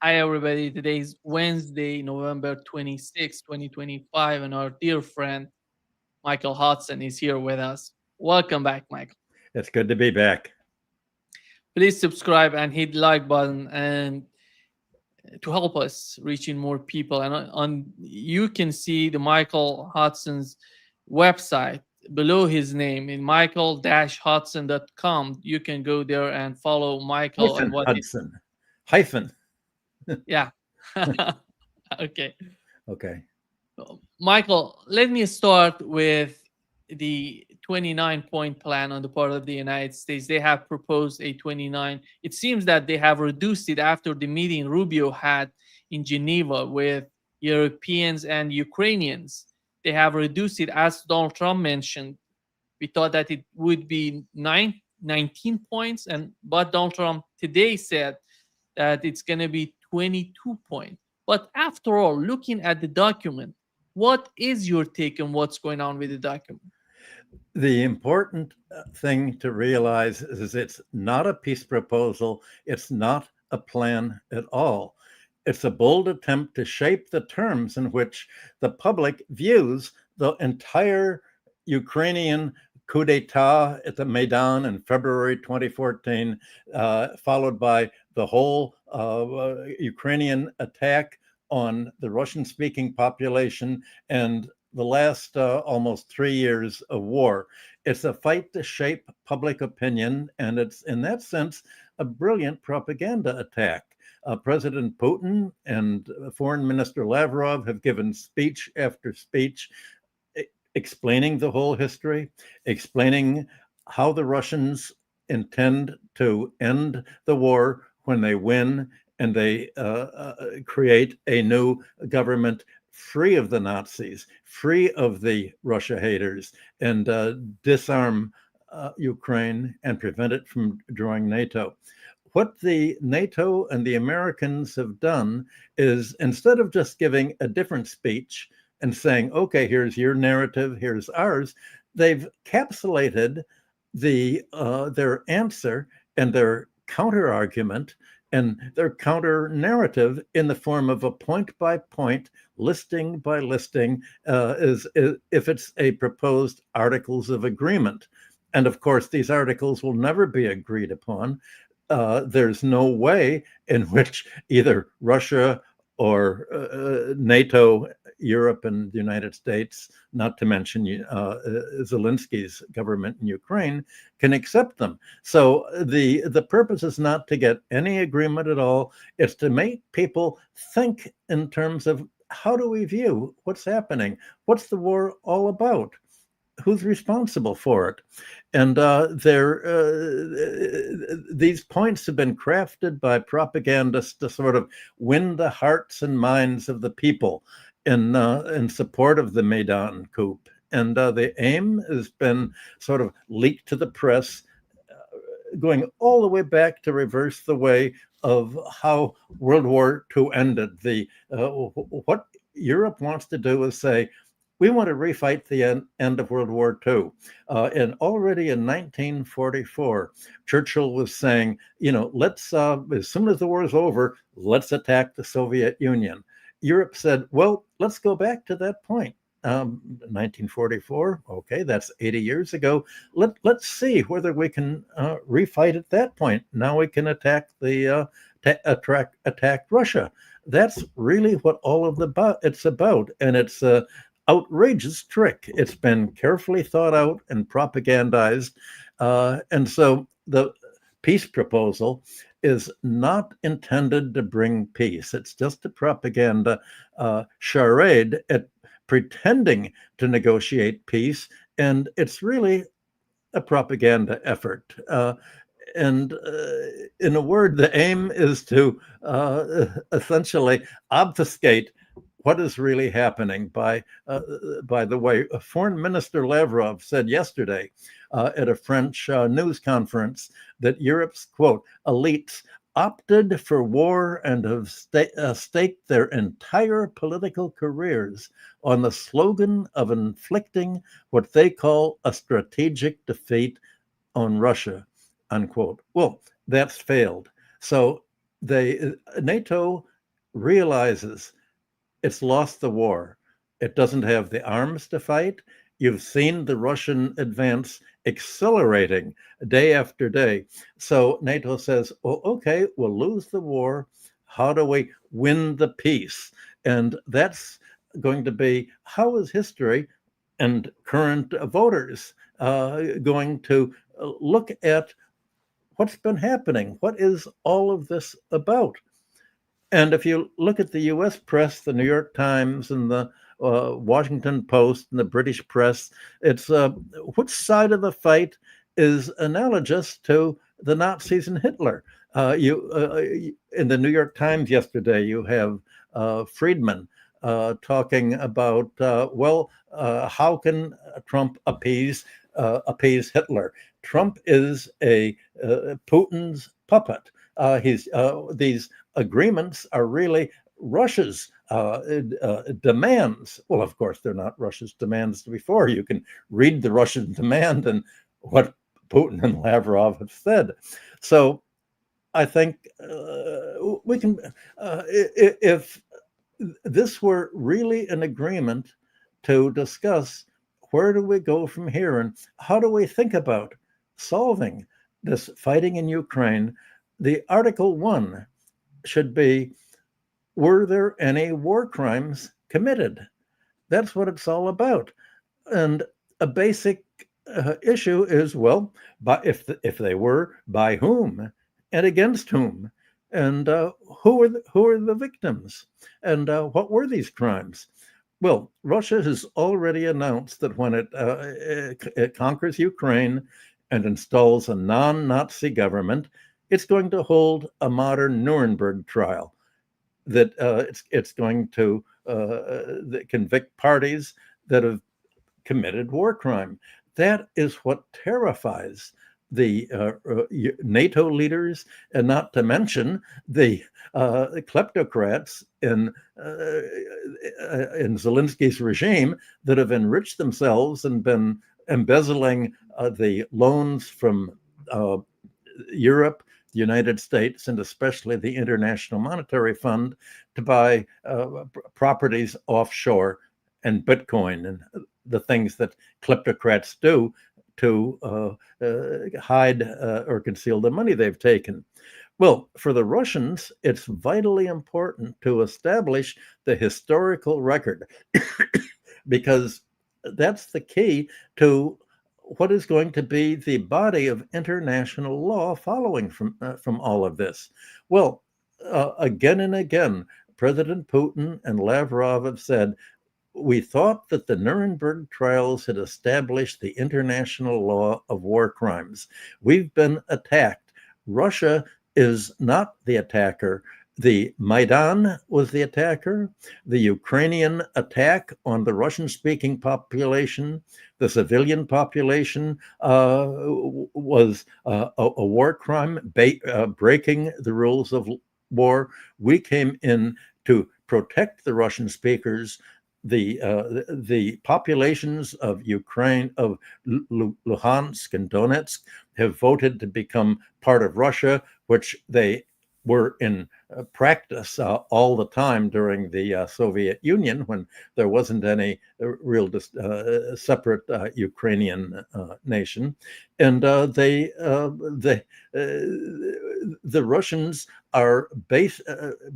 Hi, everybody. Today is Wednesday, November 26, 2025, and our dear friend Michael Hudson is here with us. Welcome back, Michael. It's good to be back. Please subscribe and hit like button and to help us reaching more people. And on you can see the Michael Hudson's website below his name in michael-hudson.com. You can go there and follow Michael and Hyphen what he, Hudson. Hyphen. yeah. Okay. Okay. Michael, let me start with the 29-point plan on the part of the United States. They have proposed a 29. It seems that they have reduced it after the meeting Rubio had in Geneva with Europeans and Ukrainians. They have reduced it, as Donald Trump mentioned. We thought that it would be 19 points, and but Donald Trump today said that it's going to be 22 points. But after all, looking at the document, what is your take on what's going on with the document? The important thing to realize is it's not a peace proposal. It's not a plan at all. It's a bold attempt to shape the terms in which the public views the entire Ukrainian coup d'etat at the Maidan in February 2014, followed by the whole Ukrainian attack on the Russian speaking population and the last almost 3 years of war. It's a fight to shape public opinion, and it's in that sense a brilliant propaganda attack. President Putin and Foreign Minister Lavrov have given speech after speech explaining the whole history, explaining how the Russians intend to end the war when they win and they create a new government free of the Nazis, free of the Russia haters, and disarm Ukraine and prevent it from joining NATO. What the NATO and the Americans have done is instead of just giving a different speech and saying, okay, here's your narrative, here's ours, they've capsulated their answer and their counter argument and their counter narrative in the form of a point by point, listing by listing, is if it's a proposed articles of agreement. And of course, these articles will never be agreed upon. There's no way in which either Russia or NATO, Europe, and the United States, not to mention Zelensky's government in Ukraine, can accept them. So the purpose is not to get any agreement at all. It's to make people think in terms of how do we view what's happening? What's the war all about? Who's responsible for it? And these points have been crafted by propagandists to sort of win the hearts and minds of the people in support of the Maidan coup. And the aim has been sort of leaked to the press, going all the way back to reverse the way of how World War II ended. What Europe wants to do is say, we want to refight the end of World War II. And already in 1944, Churchill was saying, let's, as soon as the war is over, let's attack the Soviet Union. Europe said, well, let's go back to that point. 1944, okay, that's 80 years ago. Let's see whether we can refight at that point. Now we can attack attack Russia. That's really what all of it's about, and it's outrageous trick. It's been carefully thought out and propagandized. And so the peace proposal is not intended to bring peace. It's just a propaganda charade at pretending to negotiate peace. And it's really a propaganda effort. And in a word, the aim is to essentially obfuscate what is really happening. By the way, Foreign Minister Lavrov said yesterday at a French news conference that Europe's, quote, elites opted for war and have staked their entire political careers on the slogan of inflicting what they call a strategic defeat on Russia, unquote. Well, that's failed. So NATO realizes it's lost the war. It doesn't have the arms to fight. You've seen the Russian advance accelerating day after day. So NATO says, well, okay, we'll lose the war. How do we win the peace? And that's going to be, how is history and current voters going to look at what's been happening? What is all of this about? And if you look at the US press, the New York Times and the Washington Post and the British press, it's which side of the fight is analogous to the Nazis and Hitler? In the New York Times yesterday, you have Friedman talking about, how can Trump appease Hitler? Trump is Putin's puppet. These agreements are really Russia's demands. Well, of course, they're not Russia's demands before. You can read the Russian demand and what Putin and Lavrov have said. So I think we can, if this were really an agreement to discuss where do we go from here and how do we think about solving this fighting in Ukraine, the Article 1 should be, were there any war crimes committed? That's what it's all about. And a basic issue is, well, if they were, by whom and against whom? And who are the victims? And what were these crimes? Well, Russia has already announced that when it conquers Ukraine and installs a non-Nazi government, it's going to hold a modern Nuremberg trial. That it's going to convict parties that have committed war crime. That is what terrifies the NATO leaders, and not to mention the kleptocrats in Zelensky's regime that have enriched themselves and been embezzling the loans from Europe, the United States, and especially the International Monetary Fund to buy properties offshore and Bitcoin and the things that kleptocrats do to hide or conceal the money they've taken. Well, for the Russians, it's vitally important to establish the historical record because that's the key to what is going to be the body of international law following from all of this. Well, again and again, President Putin and Lavrov have said, we thought that the Nuremberg trials had established the international law of war crimes. We've been attacked. Russia is not the attacker. The Maidan was the attacker. The Ukrainian attack on the Russian-speaking population, the civilian population, was a war crime, breaking the rules of war. We came in to protect the Russian speakers. The populations of Ukraine, of Luhansk and Donetsk, have voted to become part of Russia, which they were in practice all the time during the Soviet Union when there wasn't any real separate Ukrainian nation. And the Russians are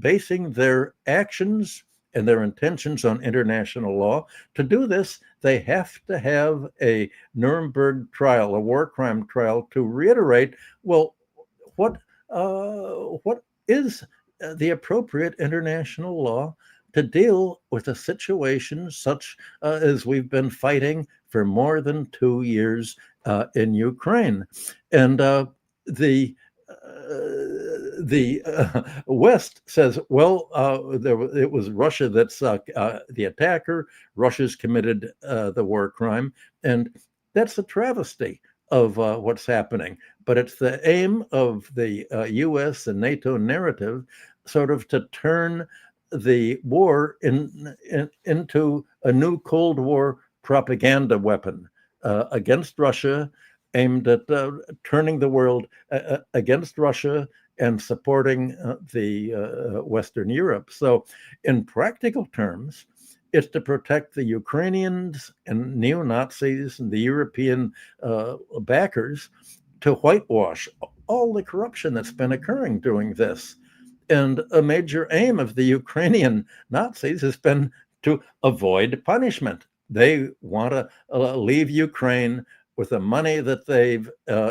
basing their actions and their intentions on international law. To do this, they have to have a Nuremberg trial, a war crime trial, to reiterate, well, what is the appropriate international law to deal with a situation such as we've been fighting for more than 2 years in Ukraine. And the West says, well, it was Russia that's the attacker. Russia's committed the war crime. And that's a travesty of what's happening. But it's the aim of the US and NATO narrative sort of to turn the war into a new Cold War propaganda weapon against Russia, aimed at turning the world against Russia and supporting the Western Europe. So, in practical terms, it's to protect the Ukrainians and neo-Nazis and the European backers to whitewash all the corruption that's been occurring during this. And a major aim of the Ukrainian Nazis has been to avoid punishment. They want to leave Ukraine with the money that they've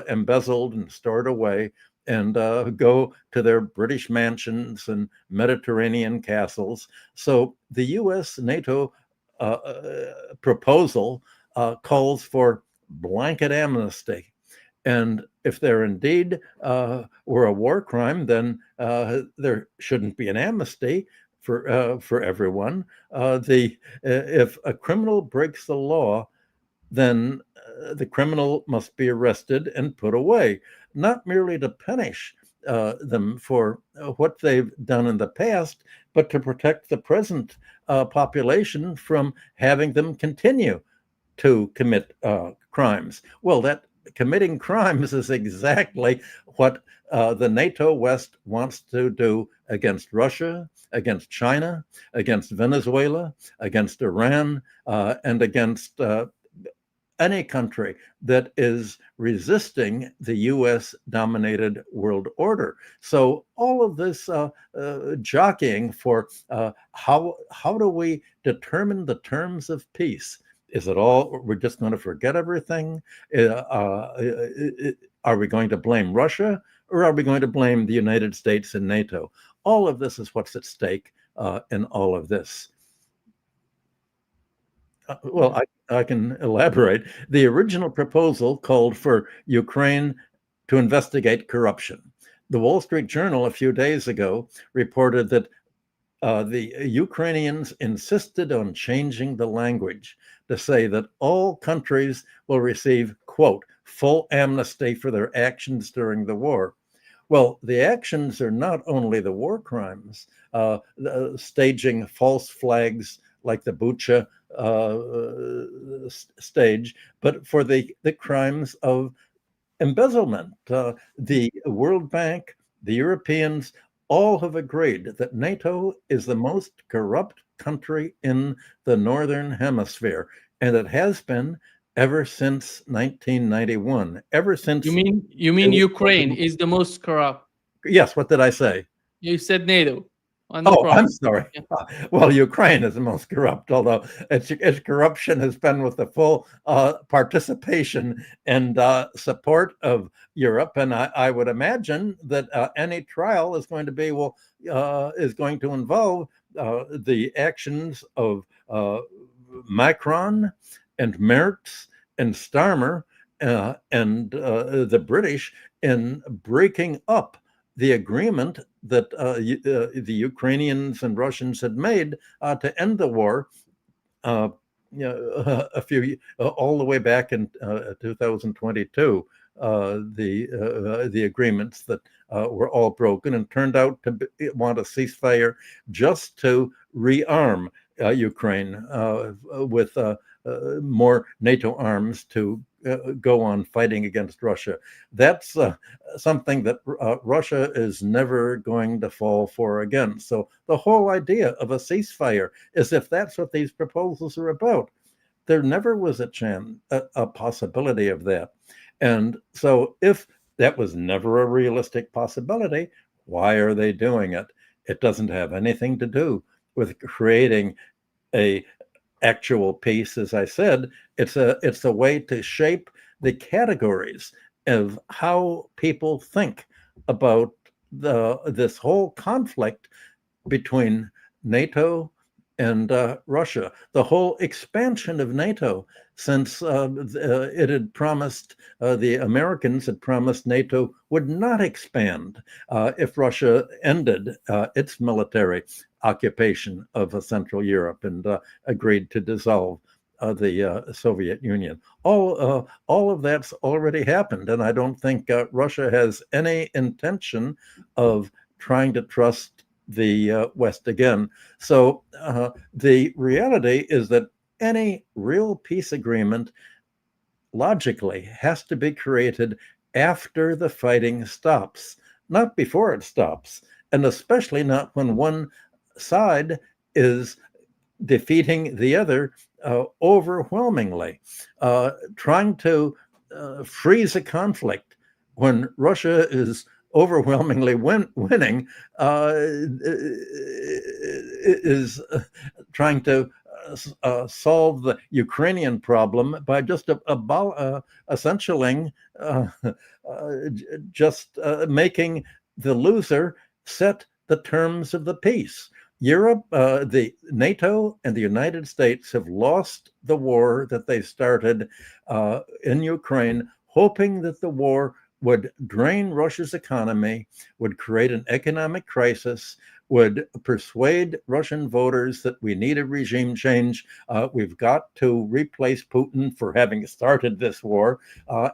embezzled and stored away and go to their British mansions and Mediterranean castles. So the US NATO proposal calls for blanket amnesty. And if there indeed were a war crime, then there shouldn't be an amnesty for everyone. If a criminal breaks the law, then the criminal must be arrested and put away, not merely to punish them for what they've done in the past, but to protect the present population from having them continue to commit crimes. Well, that committing crimes is exactly what the NATO West wants to do against Russia, against China, against Venezuela, against Iran, and against any country that is resisting the US dominated world order. So all of this jockeying for how do we determine the terms of peace? Is it all, we're just going to forget everything? Are we going to blame Russia, or are we going to blame the United States and NATO? All of this is what's at stake in all of this. Well, I can elaborate. The original proposal called for Ukraine to investigate corruption. The Wall Street Journal a few days ago reported that the Ukrainians insisted on changing the language to say that all countries will receive, quote, full amnesty for their actions during the war. Well, the actions are not only the war crimes, staging false flags like the Bucha stage, but for the crimes of embezzlement. The World Bank, the Europeans, all have agreed that NATO is the most corrupt country in the Northern Hemisphere, and it has been ever since 1991. Ever since. You mean Ukraine is the most corrupt? Yes. What did I say? You said NATO. Oh, I'm sorry. Yeah. Well, Ukraine is the most corrupt, although its corruption has been with the full participation and support of Europe. And I would imagine that any trial is going to be, is going to involve the actions of Macron and Merz and Starmer and the British in breaking up the agreement that the Ukrainians and Russians had made to end the war all the way back in 2022. The agreements that were all broken and turned out to want a ceasefire just to rearm Ukraine with more NATO arms to go on fighting against Russia. That's something that Russia is never going to fall for again. So the whole idea of a ceasefire is if that's what these proposals are about. There never was a possibility of that. And so if that was never a realistic possibility, why are they doing it? It doesn't have anything to do with creating a actual peace. As I said, it's a way to shape the categories of how people think about this whole conflict between NATO and Russia. The whole expansion of NATO, since it had promised, the Americans had promised NATO would not expand if Russia ended its military occupation of Central Europe and agreed to dissolve the Soviet Union. All of that's already happened, and I don't think Russia has any intention of trying to trust the West again. So the reality is that any real peace agreement logically has to be created after the fighting stops. not before it stops, and especially not when one side is defeating the other overwhelmingly. Trying to freeze a conflict when Russia is overwhelmingly winning is trying to solve the Ukrainian problem by just essentially just making the loser set the terms of the peace. Europe, the NATO, and the United States have lost the war that they started in Ukraine, hoping that the war would drain Russia's economy, would create an economic crisis, would persuade Russian voters that we need a regime change. We've got to replace Putin for having started this war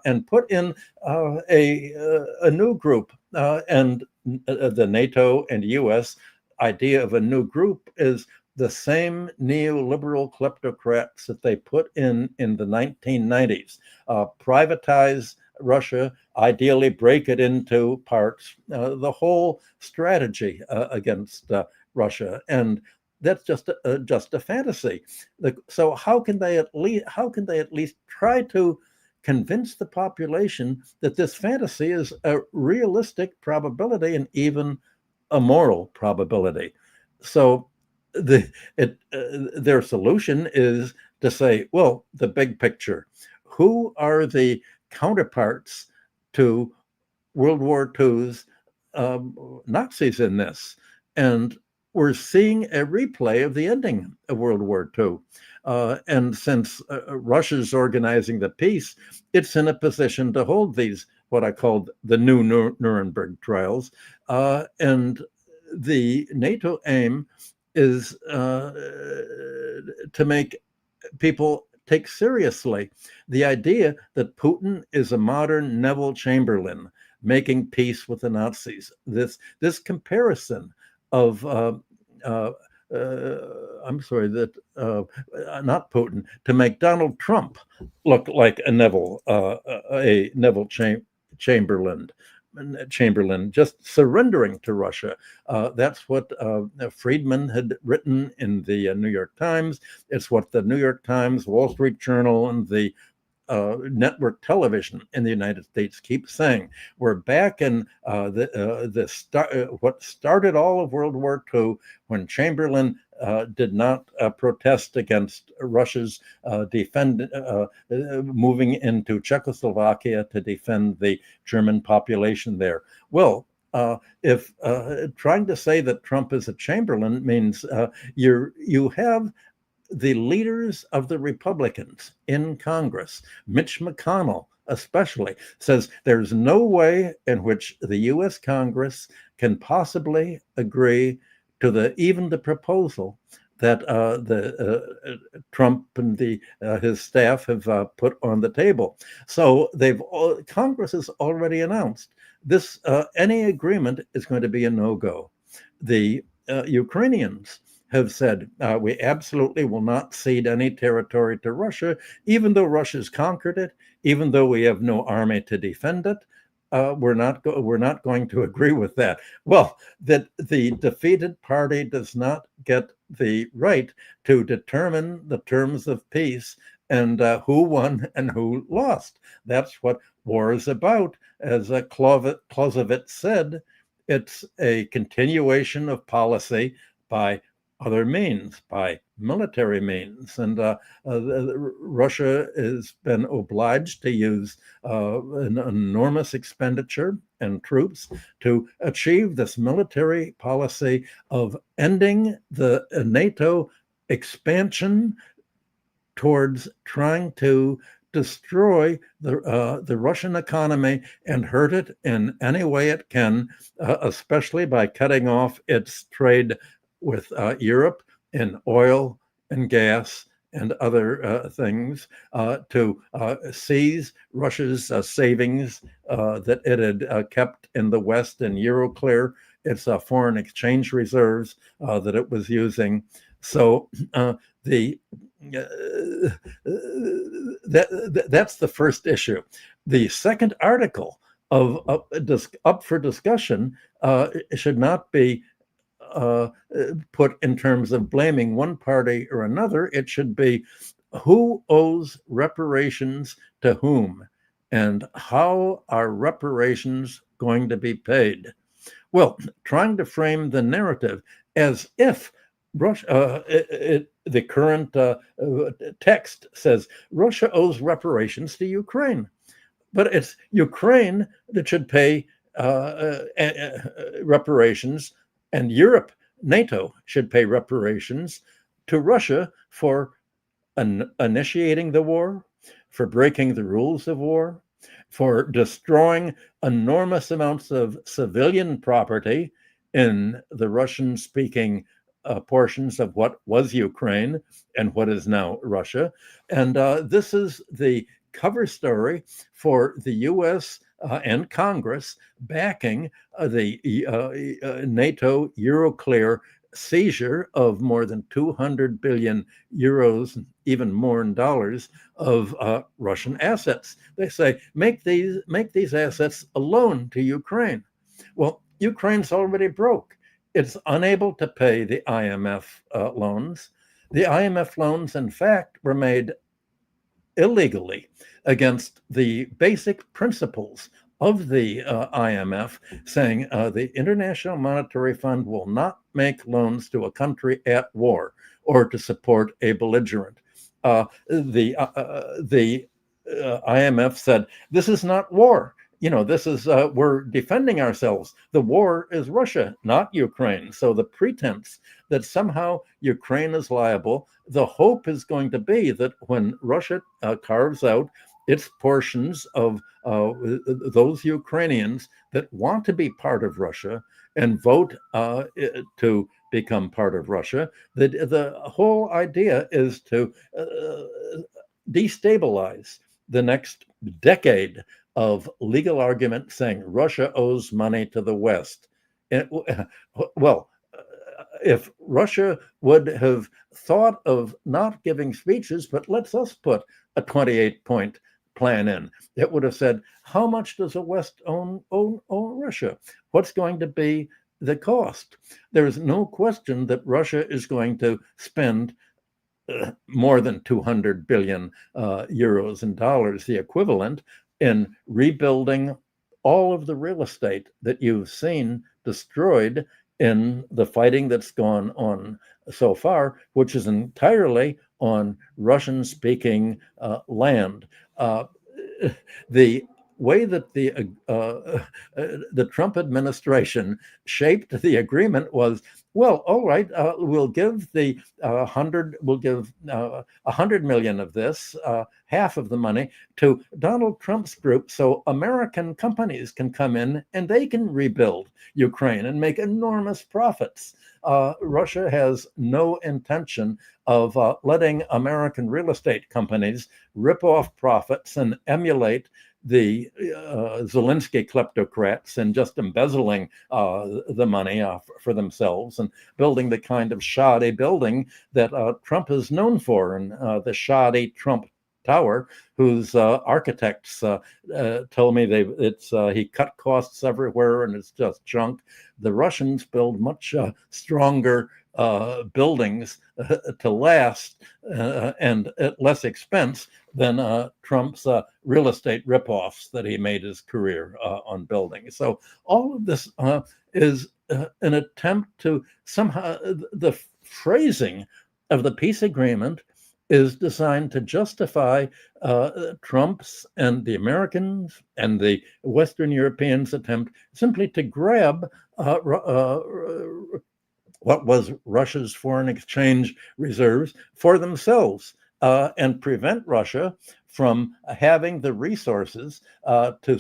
and put in a new group. And the NATO and US idea of a new group is the same neoliberal kleptocrats that they put in the 1990s. Privatize Russia, ideally break it into parts, the whole strategy against Russia. And that's just a fantasy. So how can they at least try to convince the population that this fantasy is a realistic probability and even a moral probability? So their solution is to say, well, the big picture. Who are the counterparts to World War II's Nazis in this? And we're seeing a replay of the ending of World War II. And since Russia's organizing the peace, it's in a position to hold these, what I called the new Nuremberg trials. And the NATO aim is to make people take seriously the idea that Putin is a modern Neville Chamberlain making peace with the Nazis. This comparison of I'm sorry, that not Putin, to make Donald Trump look like a Neville Chamberlain, just surrendering to Russia. That's what Friedman had written in the New York Times. It's what the New York Times, Wall Street Journal, and the network television in the United States keep saying. We're back in what started all of World War II when Chamberlain did not protest against Russia's moving into Czechoslovakia to defend the German population there. Well, if trying to say that Trump is a Chamberlain means you have the leaders of the Republicans in Congress, Mitch McConnell especially, says there's no way in which the U.S. Congress can possibly agree to even the proposal that Trump and his staff have put on the table. So Congress has already announced this. Any agreement is going to be a no-go. The Ukrainians have said we absolutely will not cede any territory to Russia, even though Russia's conquered it, even though we have no army to defend it. We're not going to agree with that. Well, that the defeated party does not get the right to determine the terms of peace and who won and who lost. That's what war is about. As Clausewitz said, it's a continuation of policy by other means, by military means. And Russia has been obliged to use an enormous expenditure and troops to achieve this military policy of ending the NATO expansion towards trying to destroy the Russian economy and hurt it in any way it can, especially by cutting off its trade with Europe in oil and gas and other things, to seize Russia's savings that it had kept in the West in Euroclear, its foreign exchange reserves that it was using. So that's the first issue. The second article up for discussion should not be uh, put in terms of blaming one party or another. It should be who owes reparations to whom, and how are reparations going to be paid? Well, trying to frame the narrative as if Russia, the current text says Russia owes reparations to Ukraine, but it's Ukraine that should pay reparations, and Europe, NATO, should pay reparations to Russia for initiating the war, for breaking the rules of war, for destroying enormous amounts of civilian property in the Russian speaking portions of what was Ukraine and what is now Russia. And this is the cover story for the US and Congress backing the NATO Euroclear seizure of more than 200 billion euros, even more in dollars, of Russian assets. They say, make these assets a loan to Ukraine. Well, Ukraine's already broke. It's unable to pay the IMF loans. The IMF loans, in fact, were made illegally against the basic principles of the IMF, saying the International Monetary Fund will not make loans to a country at war or to support a belligerent. The IMF said, this is not war. This is, we're defending ourselves. The war is Russia, not Ukraine. So the pretense that somehow Ukraine is liable, the hope is going to be that when Russia carves out its portions of those Ukrainians that want to be part of Russia and vote to become part of Russia, the whole idea is to destabilize the next decade of legal argument saying Russia owes money to the West. Well, if Russia would have thought of not giving speeches, but let's us put a 28-point plan in, it would have said, how much does the West own Russia? What's going to be the cost? There is no question that Russia is going to spend more than 200 billion euros and dollars, the equivalent, in rebuilding all of the real estate that you've seen destroyed in the fighting that's gone on so far, which is entirely on Russian-speaking land. The way that the Trump administration shaped the agreement was, well, all right, we'll give the 100 million of this, half of the money, to Donald Trump's group, so American companies can come in and they can rebuild Ukraine and make enormous profits. Russia has no intention of letting American real estate companies rip off profits and emulate the Zelensky kleptocrats and just embezzling the money for themselves and building the kind of shoddy building that Trump is known for, and the shoddy Trump Tower, whose architects told me he cut costs everywhere and it's just junk. The Russians build much stronger buildings to last and at less expense than Trump's real estate ripoffs that he made his career on building. So all of this is an attempt to somehow, the phrasing of the peace agreement is designed to justify Trump's and the Americans and the Western Europeans' attempt simply to grab what was Russia's foreign exchange reserves for themselves and prevent Russia from having the resources to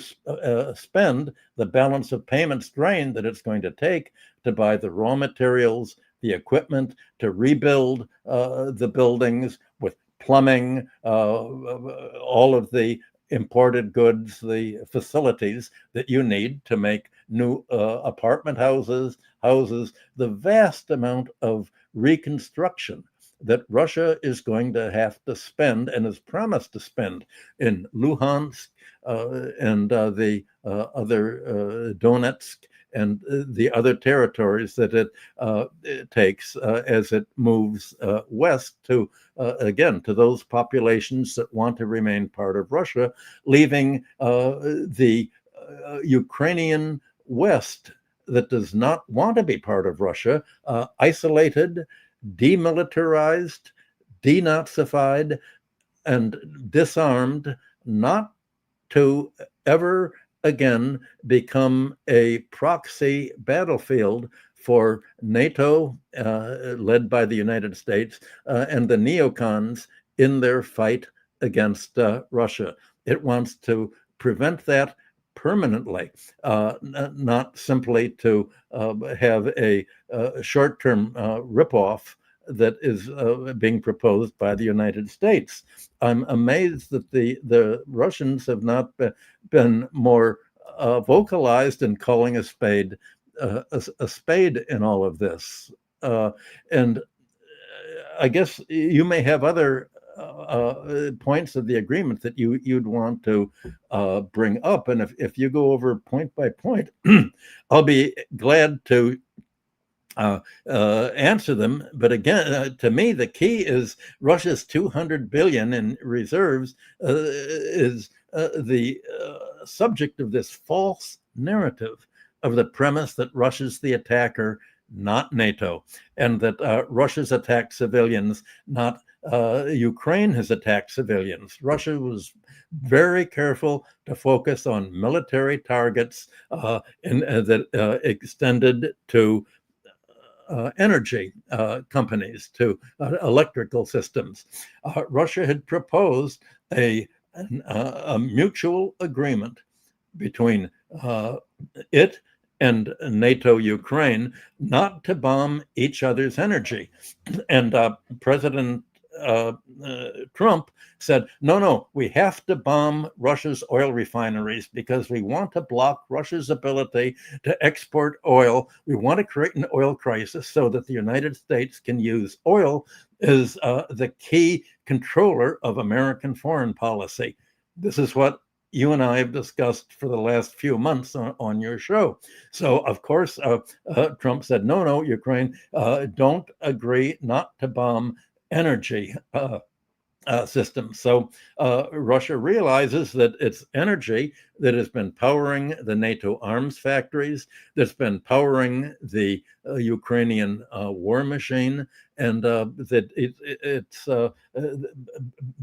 spend the balance of payments drain that it's going to take to buy the raw materials, the equipment, to rebuild the buildings with plumbing, all of the imported goods, the facilities that you need to make new apartment houses, the vast amount of reconstruction that Russia is going to have to spend and has promised to spend in Luhansk and the other Donetsk and the other territories that it takes as it moves west to, again, to those populations that want to remain part of Russia, leaving the Ukrainian West that does not want to be part of Russia, isolated, demilitarized, denazified, and disarmed, not to ever again become a proxy battlefield for NATO, led by the United States, and the neocons in their fight against Russia. It wants to prevent that permanently, not simply to have a short-term ripoff that is being proposed by the United States. I'm amazed that the Russians have not been more vocalized in calling a spade a spade in all of this. And I guess you may have other points of the agreement that you'd want to bring up. And if you go over point by point, I'll be glad to answer them. But again, to me, the key is Russia's 200 billion in reserves is the subject of this false narrative of the premise that Russia's the attacker, not NATO, and that Russia's attacked civilians, not Ukraine has attacked civilians. Russia was very careful to focus on military targets that extended to energy companies, to electrical systems. Russia had proposed a mutual agreement between it and NATO Ukraine not to bomb each other's energy. And President Trump said, no, we have to bomb Russia's oil refineries because we want to block Russia's ability to export oil. We want to create an oil crisis so that the United States can use oil as the key controller of American foreign policy. This is what you and I have discussed for the last few months on your show. So, of course, Trump said, no, Ukraine, don't agree not to bomb energy system. So Russia realizes that it's energy that has been powering the NATO arms factories, that's been powering the Ukrainian war machine, and that its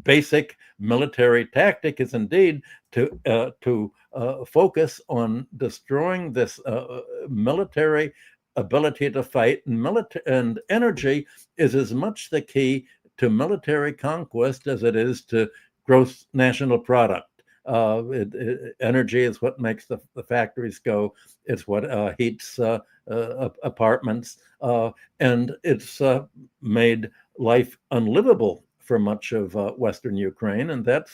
basic military tactic is indeed to focus on destroying this military ability to fight, and energy is as much the key to military conquest as it is to gross national product. Energy is what makes the factories go. It's what heats apartments, and it's made life unlivable for much of Western Ukraine, and that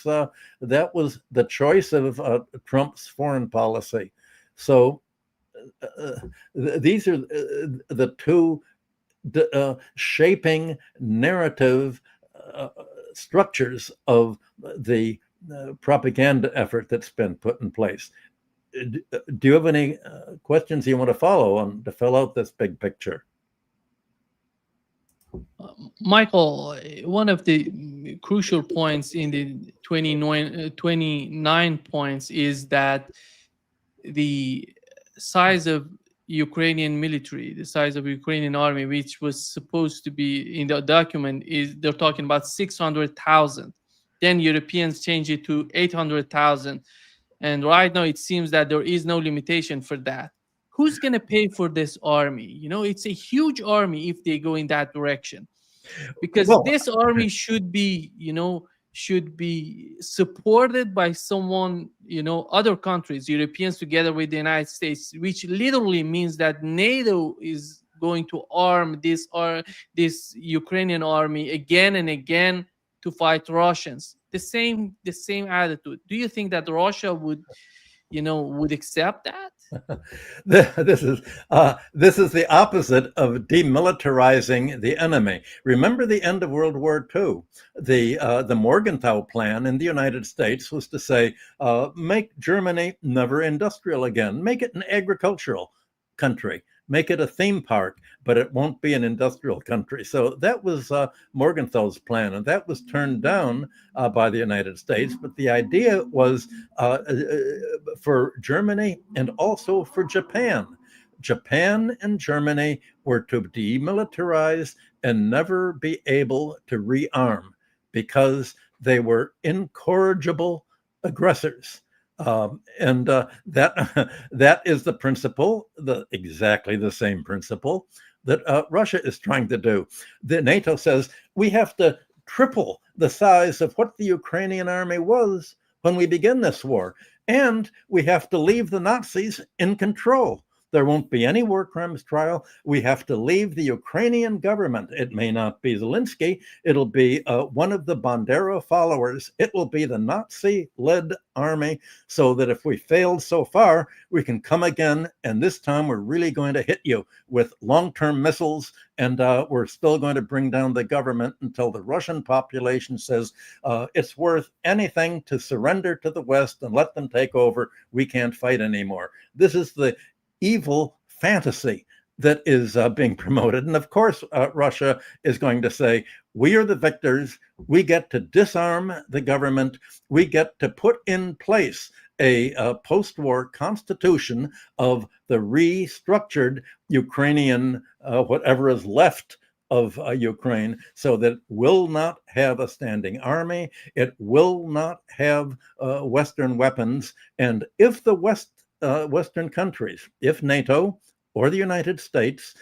was the choice of Trump's foreign policy. So these are the two shaping narrative structures of the propaganda effort that's been put in place. Do you have any questions you want to follow on to fill out this big picture? Michael, one of the crucial points in the 29 points is that the size of Ukrainian military, the size of Ukrainian army, which was supposed to be in the document, is they're talking about 600,000. Then Europeans changed it to 800,000. And right now it seems that there is no limitation for that. Who's going to pay for this army? You know, it's a huge army if they go in that direction. Because this army should be, should be supported by someone, other countries, Europeans together with the United States, which literally means that NATO is going to arm this Ukrainian army again and again to fight Russians. The same attitude. Do you think that Russia would accept that? This is the opposite of demilitarizing the enemy. Remember the end of World War II. The Morgenthau Plan in the United States was to say, make Germany never industrial again, make it an agricultural country, make it a theme park, but it won't be an industrial country. So that was Morgenthau's plan, and that was turned down by the United States. But the idea was for Germany and also for Japan. Japan and Germany were to demilitarize and never be able to rearm because they were incorrigible aggressors. And that that is the principle, exactly the same principle that Russia is trying to do. The NATO says we have to triple the size of what the Ukrainian army was when we begin this war, and we have to leave the Nazis in control. There won't be any war crimes trial. We have to leave the Ukrainian government. It may not be Zelensky. It'll be one of the Bandera followers. It will be the Nazi-led army, so that if we failed so far, we can come again. And this time we're really going to hit you with long-term missiles. And we're still going to bring down the government until the Russian population says it's worth anything to surrender to the West and let them take over. We can't fight anymore. This is the evil fantasy that is being promoted. And of course, Russia is going to say, we are the victors. We get to disarm the government. We get to put in place a post-war constitution of the restructured Ukrainian, whatever is left of Ukraine, so that it will not have a standing army. It will not have Western weapons. And if the Western countries, if NATO or the United States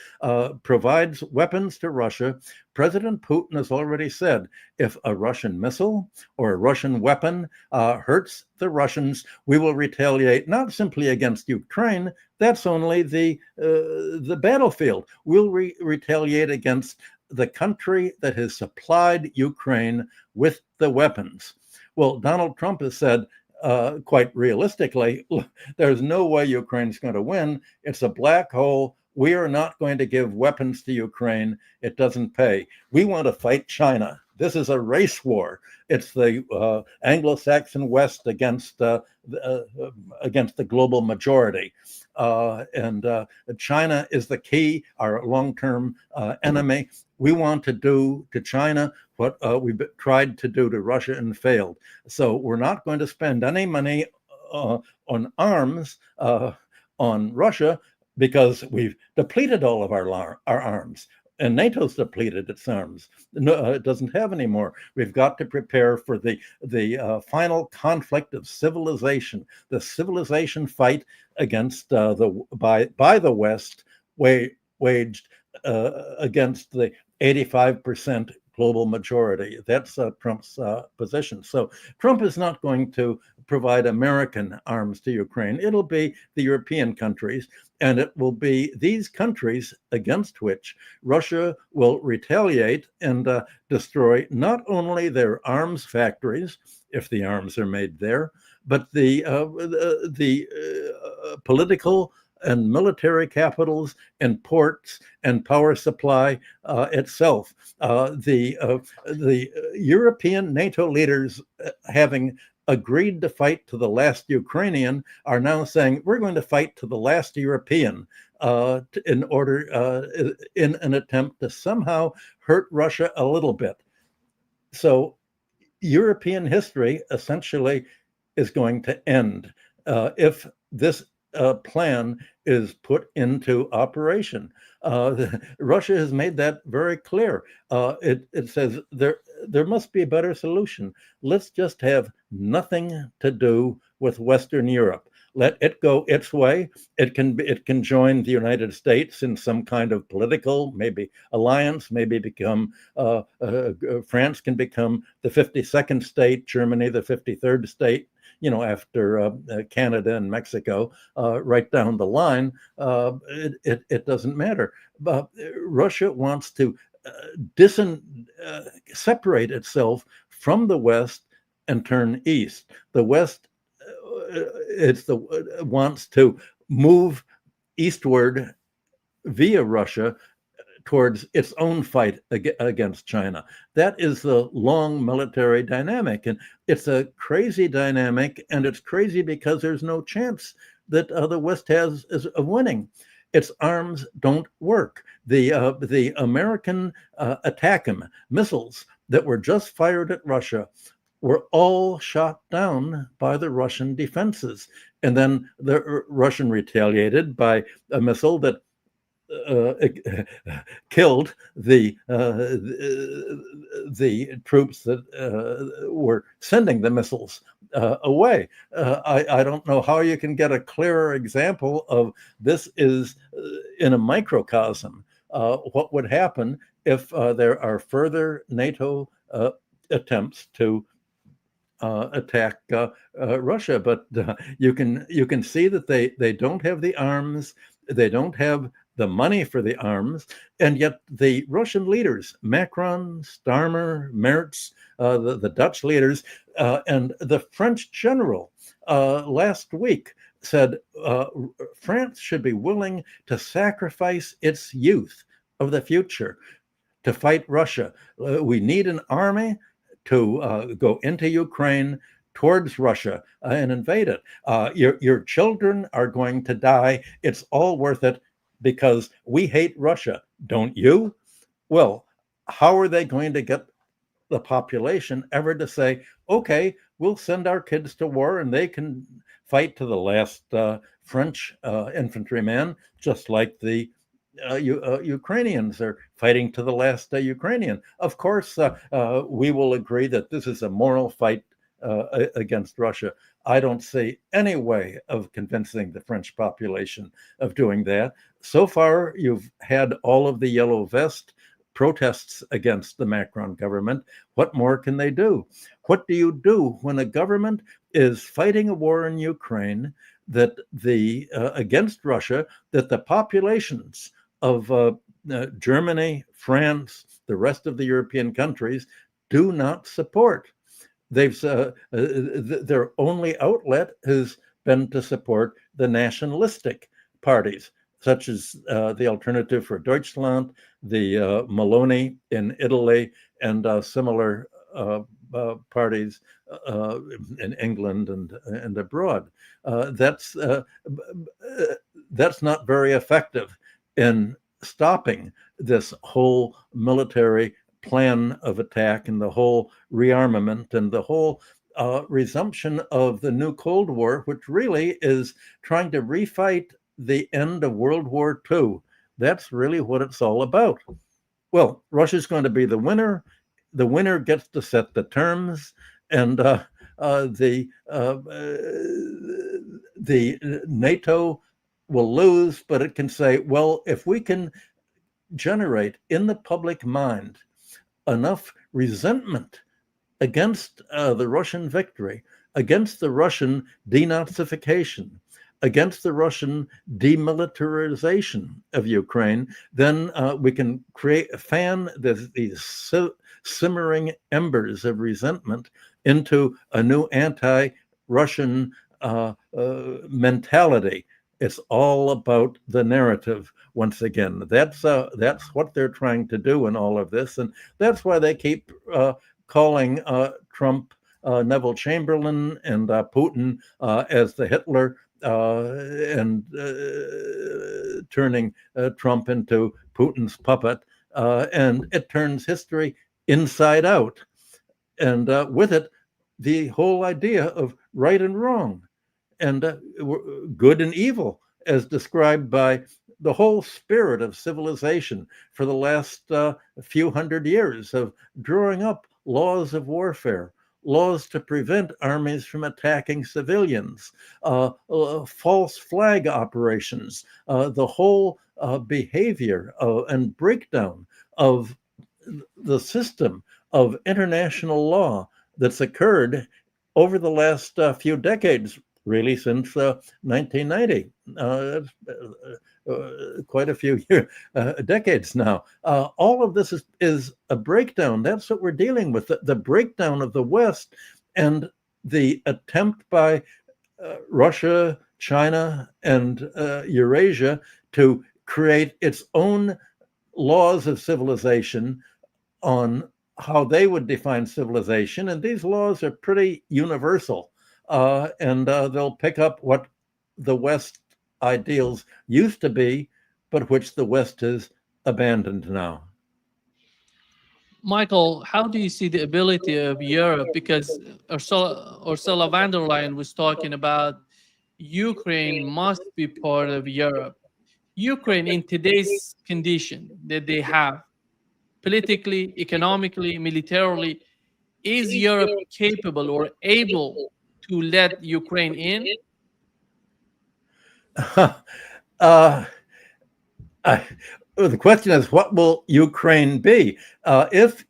provides weapons to Russia, President Putin has already said, if a Russian missile or a Russian weapon hurts the Russians, we will retaliate not simply against Ukraine. That's only the battlefield. We'll retaliate against the country that has supplied Ukraine with the weapons. Well, Donald Trump has said, quite realistically, there's no way Ukraine's going to win. It's a black hole. We are not going to give weapons to Ukraine. It doesn't pay. We want to fight China. This is a race war. It's the Anglo-Saxon West against the global majority. And China is the key, our long-term enemy. We want to do to China what we've tried to do to Russia and failed. So we're not going to spend any money on arms on Russia, because we've depleted all of our arms. And NATO's depleted its arms. No, it doesn't have any more. We've got to prepare for the final conflict of civilization, the civilization fight against by the West, waged against the 85% global majority. That's Trump's position. So Trump is not going to provide American arms to Ukraine. It'll be the European countries, and it will be these countries against which Russia will retaliate and destroy not only their arms factories, if the arms are made there, but the political and military capitals and ports and power supply itself. The European NATO leaders, having agreed to fight to the last Ukrainian, are now saying we're going to fight to the last European in an attempt to somehow hurt Russia a little bit. So European history essentially is going to end if this plan is put into operation. Russia has made that very clear. It says there must be a better solution. Let's just have nothing to do with Western Europe. Let it go its way. It can join the United States in some kind of political, maybe alliance, maybe become France can become the 52nd state, Germany the 53rd state, after Canada and Mexico, right down the line. It doesn't matter. But Russia wants to separate itself from the West and turn east. The West wants to move eastward via Russia towards its own fight against China. That is the long military dynamic. And it's a crazy dynamic, and it's crazy because there's no chance that the West has of winning. Its arms don't work. The American ATACMS missiles that were just fired at Russia were all shot down by the Russian defenses. And then the Russian retaliated by a missile that killed the troops that were sending the missiles away. I don't know how you can get a clearer example of this is in a microcosm. What would happen if there are further NATO attempts to attack Russia? But you can see that they don't have the arms, they don't have the money for the arms, and yet the Russian leaders, Macron, Starmer, Merz, the Dutch leaders, and the French general last week said France should be willing to sacrifice its youth of the future to fight Russia. We need an army to go into Ukraine towards Russia and invade it. Your children are going to die. It's all worth it because we hate Russia, don't you? Well, how are they going to get the population ever to say, okay, we'll send our kids to war and they can fight to the last French infantryman, just like the Ukrainians are fighting to the last Ukrainian. Of course, we will agree that this is a moral fight against Russia. I don't see any way of convincing the French population of doing that. So far, you've had all of the yellow vest protests against the Macron government. What more can they do? What do you do when a government is fighting a war in Ukraine that against Russia, that the populations of Germany, France, the rest of the European countries do not support? Their only outlet has been to support the nationalistic parties, such as the Alternative for Deutschland, the Meloni in Italy, and similar parties in England and abroad. That's not very effective in stopping this whole military plan of attack and the whole rearmament and the whole resumption of the new Cold War, which really is trying to refight the end of World War II. That's really what it's all about. Well, Russia's going to be the winner. The winner gets to set the terms, and the NATO will lose, but it can say, well, if we can generate in the public mind enough resentment against the Russian victory, against the Russian denazification, against the Russian demilitarization of Ukraine, then we can fan these simmering embers of resentment into a new anti-Russian mentality. It's all about the narrative. Once again, that's what they're trying to do in all of this, and that's why they keep calling Trump Neville Chamberlain and Putin as the Hitler, and turning Trump into Putin's puppet, and it turns history inside out, and with it, the whole idea of right and wrong, and good and evil, as described by the whole spirit of civilization for the last few hundred years of drawing up laws of warfare, laws to prevent armies from attacking civilians, false flag operations, the whole behavior and breakdown of the system of international law that's occurred over the last few decades, really since 1990. Quite a few decades now. All of this is a breakdown. That's what we're dealing with, the breakdown of the West, and the attempt by Russia, China, and Eurasia to create its own laws of civilization on how they would define civilization. And these laws are pretty universal. And they'll pick up what the West ideals used to be, but which the West has abandoned now. Michael, how do you see the ability of Europe? Because Ursula von der Leyen was talking about Ukraine must be part of Europe. Ukraine, in today's condition that they have, politically, economically, militarily, is Europe capable or able to let Ukraine in? uh, I, the question is, what will Ukraine be? If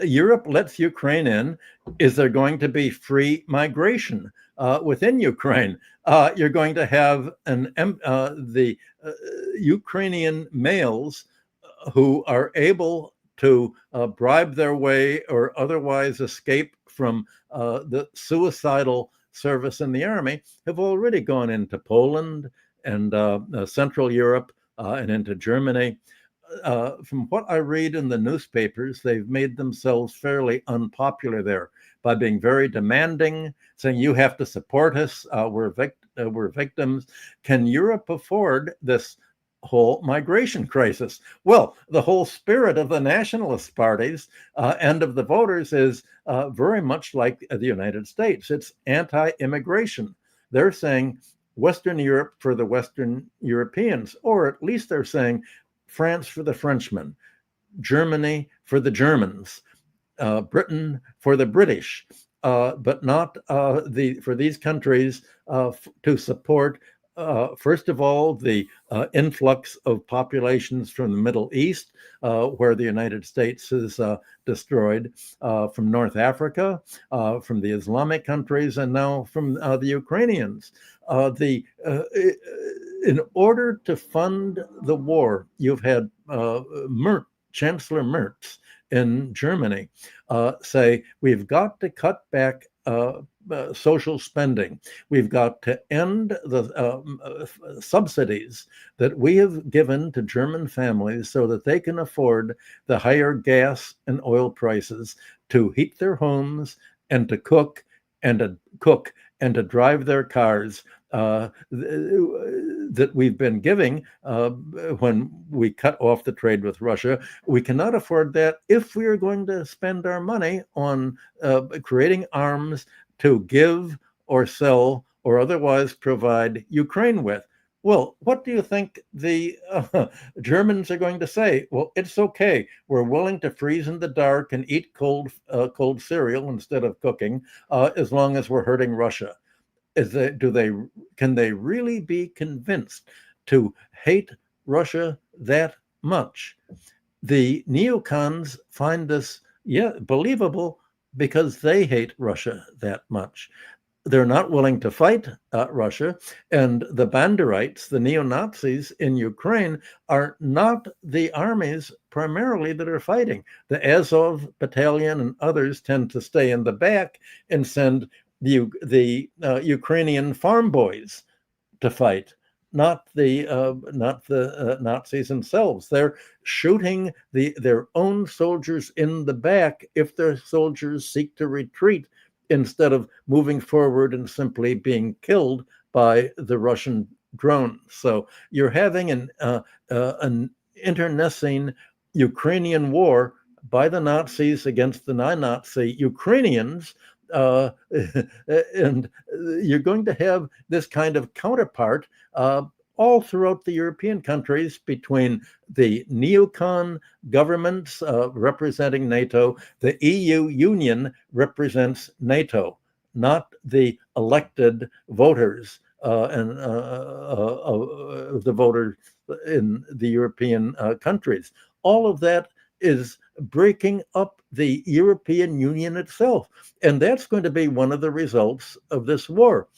Europe lets Ukraine in, is there going to be free migration within Ukraine? You're going to have the Ukrainian males who are able to bribe their way or otherwise escape from the suicidal service in the army have already gone into Poland and Central Europe and into Germany. From what I read in the newspapers, they've made themselves fairly unpopular there by being very demanding, saying you have to support us. We're victims. Can Europe afford this whole migration crisis? Well, the whole spirit of the nationalist parties and of the voters is very much like the United States. It's anti-immigration. They're saying Western Europe for the Western Europeans, or at least they're saying France for the Frenchmen, Germany for the Germans, Britain for the British, but not for these countries to support, first of all, the influx of populations from the Middle East, where the United States is destroyed, from North Africa, from the Islamic countries, and now from the Ukrainians. In order to fund the war, you've had Chancellor Merz in Germany say, we've got to cut back social spending. We've got to end the subsidies that we have given to German families so that they can afford the higher gas and oil prices to heat their homes and to cook and to drive their cars that we've been giving when we cut off the trade with Russia. We cannot afford that if we are going to spend our money on creating arms to give or sell or otherwise provide Ukraine with. Well, what do you think the Germans are going to say? Well, it's okay. We're willing to freeze in the dark and eat cold cereal instead of cooking, as long as we're hurting Russia. Can they really be convinced to hate Russia that much? The neocons find this believable because they hate Russia that much. They're not willing to fight Russia, and the Banderites, the neo-Nazis in Ukraine, are not the armies primarily that are fighting. The Azov battalion and others tend to stay in the back and send the Ukrainian farm boys to fight, not the Nazis themselves. They're shooting their own soldiers in the back if their soldiers seek to retreat, instead of moving forward and simply being killed by the Russian drones. So you're having an internecine Ukrainian war by the Nazis against the non-Nazi Ukrainians, and you're going to have this kind of counterpart all throughout the European countries between the neocon governments representing NATO. The EU Union represents NATO, not the elected voters and the voters in the European countries. All of that is breaking up the European Union itself. And that's going to be one of the results of this war.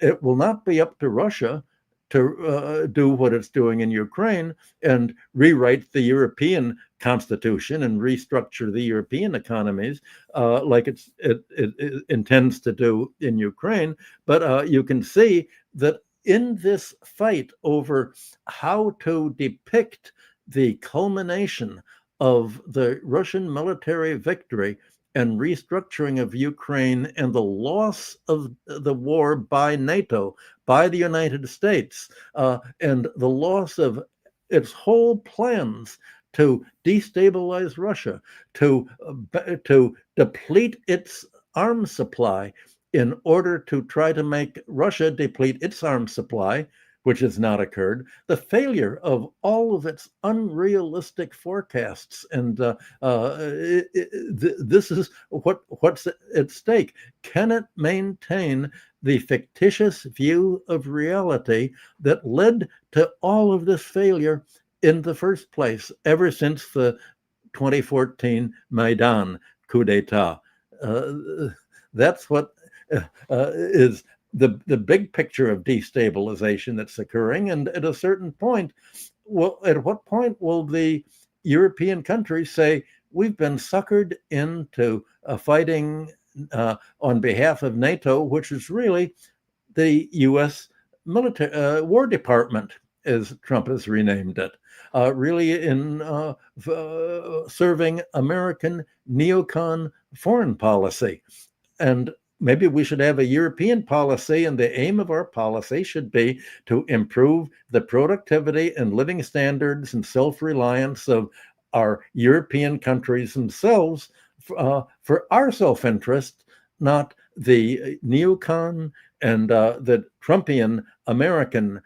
It will not be up to Russia to do what it's doing in Ukraine and rewrite the European constitution and restructure the European economies like it intends to do in Ukraine. But you can see that in this fight over how to depict the culmination of the Russian military victory and restructuring of Ukraine and the loss of the war by NATO, by the United States, and the loss of its whole plans to destabilize Russia, to deplete its arms supply in order to try to make Russia deplete its arms supply, which has not occurred, the failure of all of its unrealistic forecasts. And this is what's at stake. Can it maintain the fictitious view of reality that led to all of this failure in the first place, ever since the 2014 Maidan coup d'etat? That's what is the big picture of destabilization that's occurring. And at a certain point, well, at what point will the European countries say, we've been suckered into fighting on behalf of NATO, which is really the U.S. military War Department, as Trump has renamed it, really in serving American neocon foreign policy. And maybe we should have a European policy, and the aim of our policy should be to improve the productivity and living standards and self-reliance of our European countries themselves for our self-interest, not the neocon and the Trumpian American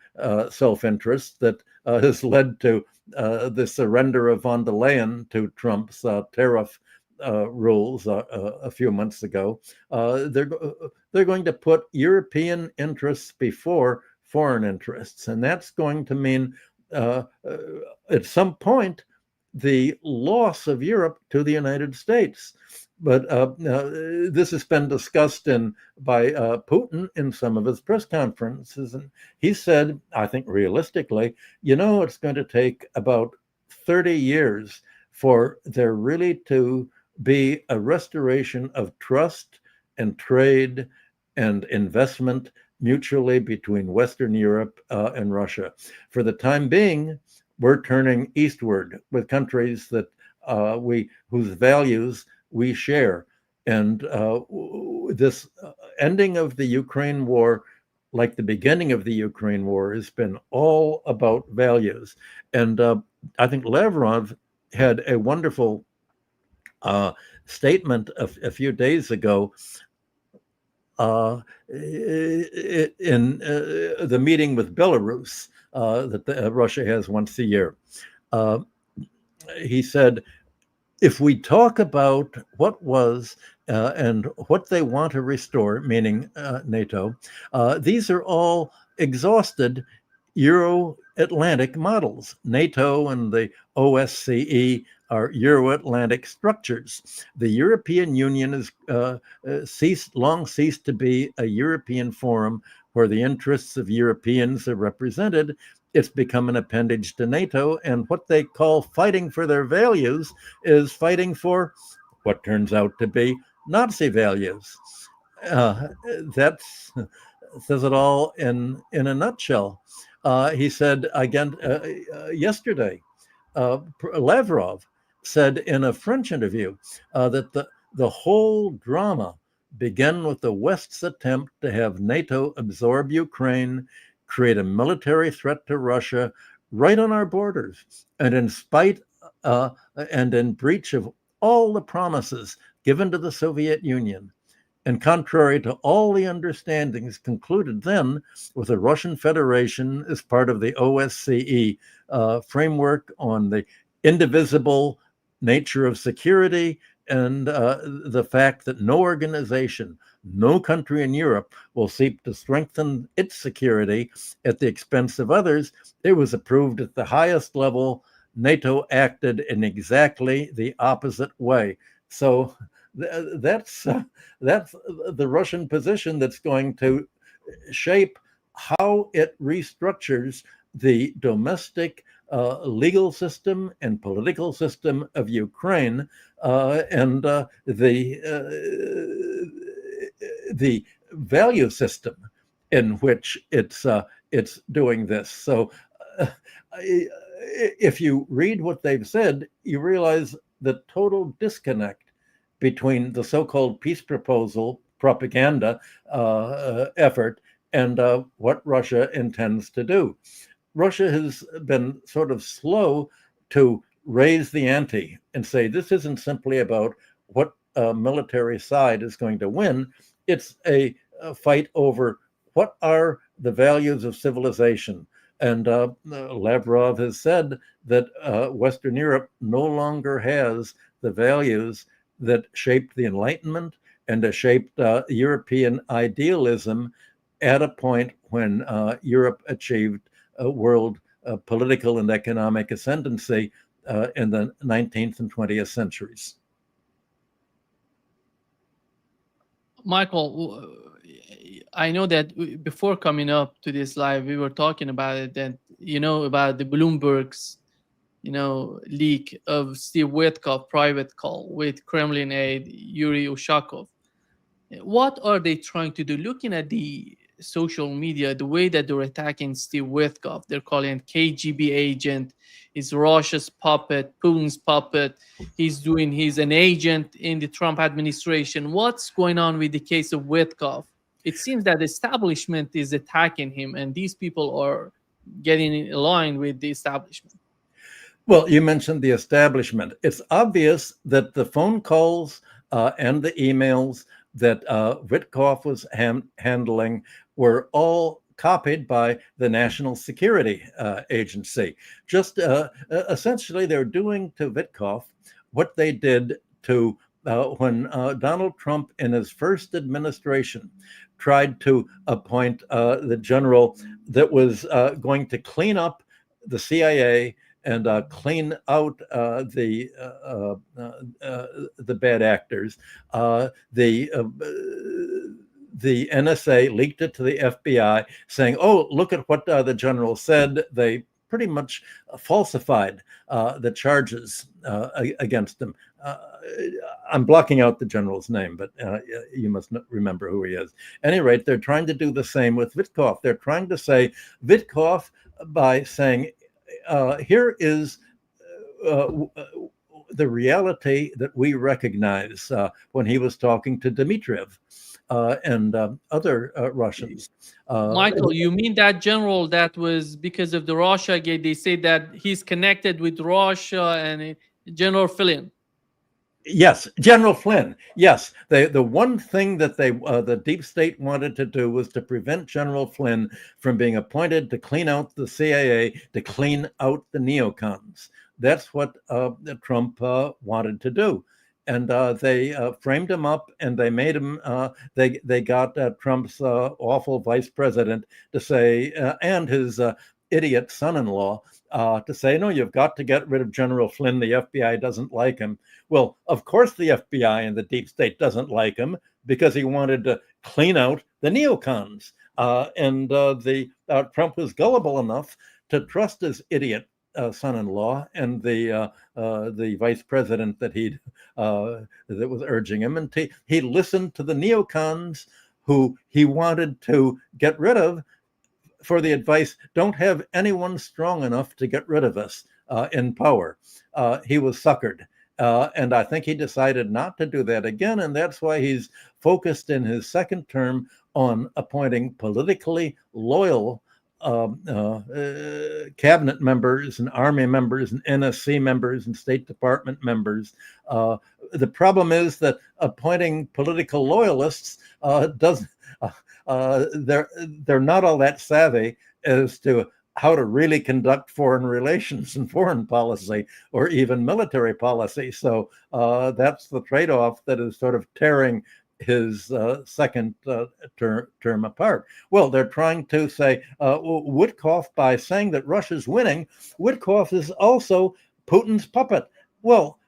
self-interest that has led to the surrender of von der Leyen to Trump's tariff rules a few months ago. They're going to put European interests before foreign interests, and that's going to mean at some point the loss of Europe to the United States. But this has been discussed by Putin in some of his press conferences, and he said, I think realistically, it's going to take about 30 years for there really to be a restoration of trust and trade and investment mutually between Western Europe and Russia. For the time being, we're turning eastward with countries that whose values we share. And this ending of the Ukraine war, like the beginning of the Ukraine war, has been all about values. And I think Lavrov had a wonderful statement a few days ago in the meeting with Belarus that Russia has once a year. He said, if we talk about what was and what they want to restore, meaning NATO, these are all exhausted Euro-Atlantic models. NATO and the OSCE are Euro-Atlantic structures. The European Union has long ceased to be a European forum where the interests of Europeans are represented. It's become an appendage to NATO, and what they call fighting for their values is fighting for what turns out to be Nazi values. That says it all in a nutshell. He said again yesterday, Lavrov said in a French interview that the whole drama began with the West's attempt to have NATO absorb Ukraine, create a military threat to Russia right on our borders, and in spite and in breach of all the promises given to the Soviet Union, and contrary to all the understandings concluded then with the Russian Federation as part of the OSCE framework on the indivisible nature of security, and the fact that no organization, no country in Europe will seek to strengthen its security at the expense of others. It was approved at the highest level. NATO acted in exactly the opposite way. So that's the Russian position that's going to shape how it restructures the domestic legal system and political system of Ukraine, and the value system in which it's doing this. So, uh, if you read what they've said, you realize the total disconnect between the so-called peace proposal propaganda effort and what Russia intends to do. Russia has been sort of slow to raise the ante and say this isn't simply about what military side is going to win. It's a fight over what are the values of civilization. And Lavrov has said that Western Europe no longer has the values that shaped the Enlightenment and that shaped European idealism at a point when Europe achieved world political and economic ascendancy in the 19th and 20th centuries. Michael, I know that before coming up to this live, we were talking about it, that about the Bloomberg's leak of Steve Witkoff private call with Kremlin aide Yuri Ushakov. What are they trying to do? Looking at the social media, the way that they're attacking Steve Witkoff, they're calling KGB agent, is Russia's puppet, Putin's puppet. He's an agent in the Trump administration. What's going on with the case of Witkoff? It seems that the establishment is attacking him, and these people are getting in line with the establishment. Well, you mentioned the establishment. It's obvious that the phone calls and the emails that Witkoff was handling were all copied by the National Security Agency. Just essentially, they're doing to Witkoff what they did to when Donald Trump in his first administration tried to appoint the general that was going to clean up the CIA and clean out the bad actors. The NSA leaked it to the FBI, saying, "Oh, look at what the general said." They pretty much falsified the charges against him. I'm blocking out the general's name, but you must remember who he is. At any rate, they're trying to do the same with Witkoff. They're trying to say Witkoff by saying, here is the reality that we recognize when he was talking to Dmitriev and other Russians. Michael, you mean that general that was because of the Russia gate? They say that he's connected with Russia and General Flynn. Yes, General Flynn. Yes, the one thing that the deep state wanted to do was to prevent General Flynn from being appointed to clean out the CIA, to clean out the neocons. That's what Trump wanted to do, and they framed him up, and they made him. They got Trump's awful vice president to say, and his idiot son-in-law to say, no, you've got to get rid of General Flynn. The FBI doesn't like him. Well, of course, the FBI and the deep state doesn't like him because he wanted to clean out the neocons. And Trump was gullible enough to trust his idiot son-in-law and the vice president that that was urging him, and he listened to the neocons who he wanted to get rid of for the advice, don't have anyone strong enough to get rid of us in power. He was suckered. And I think he decided not to do that again. And that's why he's focused in his second term on appointing politically loyal cabinet members and army members and NSC members and State Department members. The problem is that appointing political loyalists doesn't. They're not all that savvy as to how to really conduct foreign relations and foreign policy or even military policy. So that's the trade-off that is sort of tearing his second term apart. Well, they're trying to say Witkoff, by saying that Russia's winning, Witkoff is also Putin's puppet. Well,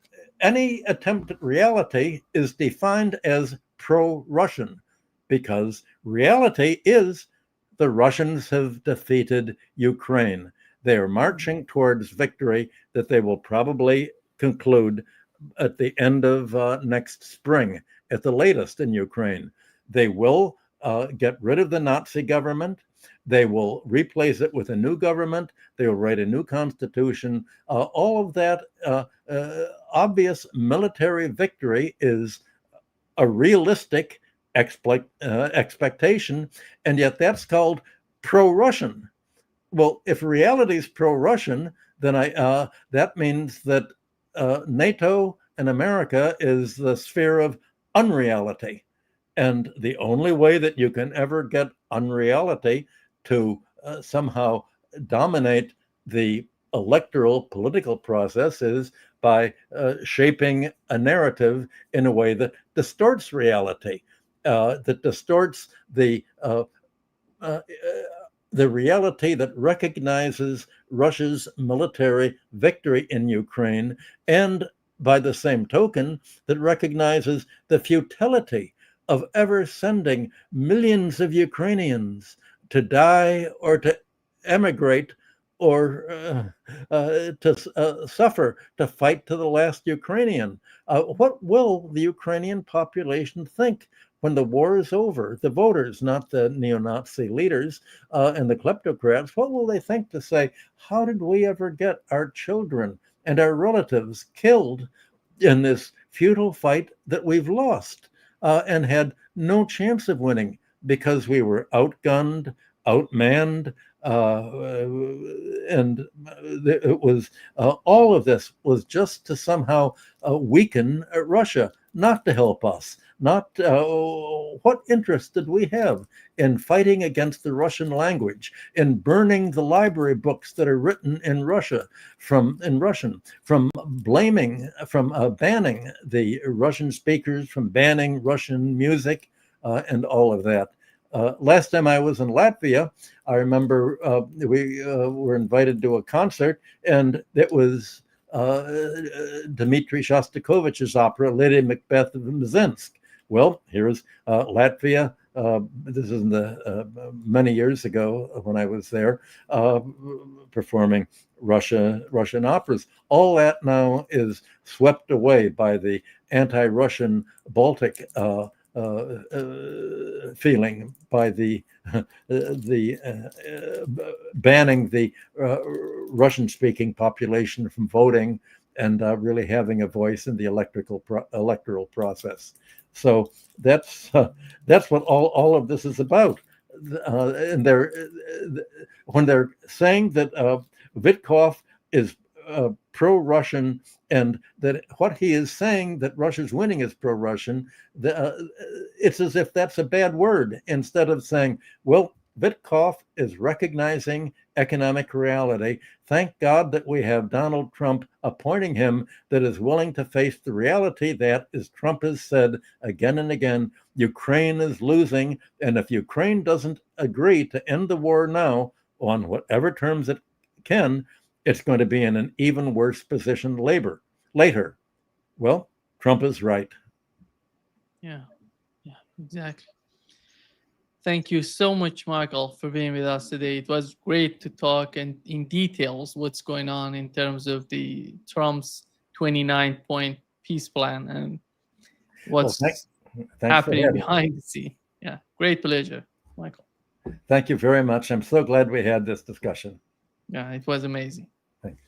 any attempt at reality is defined as pro-Russian, because reality is the Russians have defeated Ukraine. They are marching towards victory that they will probably conclude at the end of next spring, at the latest in Ukraine. They will get rid of the Nazi government. They will replace it with a new government. They will write a new constitution. All of that obvious military victory is a realistic expectation, and yet that's called pro-Russian. Well, if reality is pro-Russian, then that means that NATO and America is the sphere of unreality. And the only way that you can ever get unreality to somehow dominate the electoral political process is by shaping a narrative in a way that distorts reality, that distorts the reality that recognizes Russia's military victory in Ukraine, and by the same token, that recognizes the futility of ever sending millions of Ukrainians to die or to emigrate or to suffer, to fight to the last Ukrainian. What will the Ukrainian population think when the war is over? The voters, not the neo-Nazi leaders and the kleptocrats, what will they think to say, how did we ever get our children and our relatives killed in this futile fight that we've lost and had no chance of winning because we were outgunned, outmanned, and it was all of this was just to somehow weaken Russia, not to help us. Not what interest did we have in fighting against the Russian language, in burning the library books that are written in Russian, from banning the Russian speakers, from banning Russian music, and all of that. Last time I was in Latvia, I remember we were invited to a concert, and it was Dmitri Shostakovich's opera, Lady Macbeth of Mzinsk. Well, here's Latvia. This is many years ago when I was there, performing Russian operas. All that now is swept away by the anti-Russian Baltic feeling, by the banning the Russian-speaking population from voting and really having a voice in the electoral process. So that's what all of this is about. And when they're saying that Witkoff is pro-Russian, and that what he is saying that Russia's winning is pro-Russian, it's as if that's a bad word, instead of saying, well, Witkoff is recognizing economic reality. Thank God that we have Donald Trump appointing him that is willing to face the reality that, as Trump has said again and again, Ukraine is losing. And if Ukraine doesn't agree to end the war now on whatever terms it can, it's going to be in an even worse position later. Well, Trump is right. Yeah, exactly. Thank you so much, Michael, for being with us today. It was great to talk and in details what's going on in terms of the Trump's 29-point peace plan and what's happening behind the scene. Yeah, great pleasure, Michael. Thank you very much. I'm so glad we had this discussion. Yeah, it was amazing. Thanks.